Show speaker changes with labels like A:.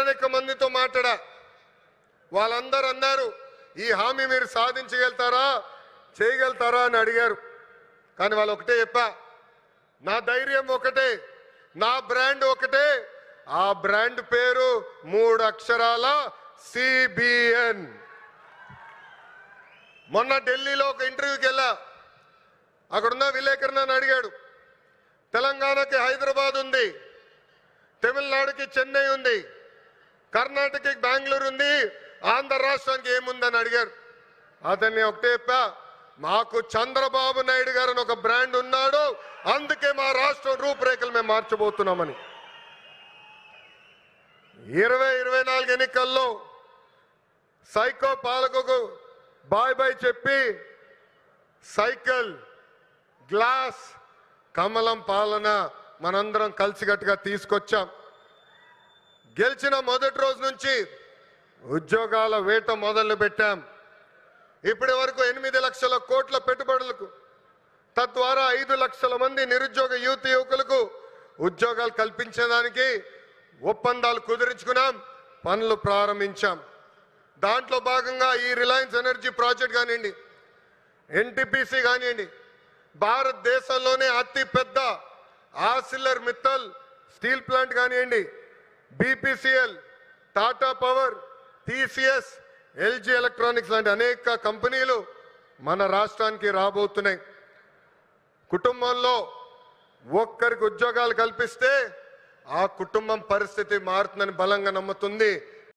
A: అనేక మందితో మాట్లాడా, వాళ్ళందరూ అన్నారు ఈ హామీ మీరు సాధించగలుగుతారా, చేయగలుగుతారా అని అడిగారు. కానీ వాళ్ళు ఒకటే చెప్పా, నా ధైర్యం ఒకటే, నా బ్రాండ్ ఒకటే, ఆ బ్రాండ్ పేరు 3 అక్షరాల CBN. మొన్న ఢిల్లీలో ఒక ఇంటర్వ్యూకి వెళ్ళా, అక్కడున్న విలేకరు నన్ను అడిగాడు, తెలంగాణకి హైదరాబాద్ ఉంది, తమిళనాడుకి చెన్నై ఉంది, కర్ణాటకకి బెంగళూరు ఉంది, ఆంధ్ర రాష్ట్రానికి ఏముందని అడిగారు. అతన్ని ఒకటే చెప్పా, మాకు చంద్రబాబు నాయుడు గారు అని ఒక బ్రాండ్ ఉన్నాడు, అందుకే మా రాష్ట్రం రూపురేఖలు మేము మార్చబోతున్నామని. 2024 ఎన్నికల్లో సైకో పాలకుకు బాయ్ బాయ్ చెప్పి సైకిల్, గ్లాస్, కమలం పాలన మనందరం కలిసికట్టుగా తీసుకొచ్చాం. గెలిచిన మొదటి రోజు నుంచి ఉద్యోగాల వేట మొదలు పెట్టాం. ఇప్పటి వరకు 8 లక్షల కోట్ల పెట్టుబడులకు, తద్వారా 5 లక్షల మంది నిరుద్యోగ యువకులకు ఉద్యోగాలు కల్పించడానికి ఒప్పందాలు కుదుర్చుకున్నాం, పనులు ప్రారంభించాం. దాంట్లో భాగంగా ఈ రిలయన్స్ ఎనర్జీ ప్రాజెక్ట్ కానివ్వండి, NTPC కానివ్వండి, భారతదేశంలోనే అతి పెద్ద ఆర్సిలర్ మిత్తల్ స్టీల్ ప్లాంట్ కానివ్వండి, BPCL, Tata power, TCS, LG electronics లాంటి అనేక కంపెనీలు మన రాష్ట్రానికి రాబోతున్నాయి. కుటుంబంలో ఒక్కరికి ఉద్యోగాలు కల్పిస్తే ఆ కుటుంబం పరిస్థితి మారుతుందని బలంగా నమ్ముతుంది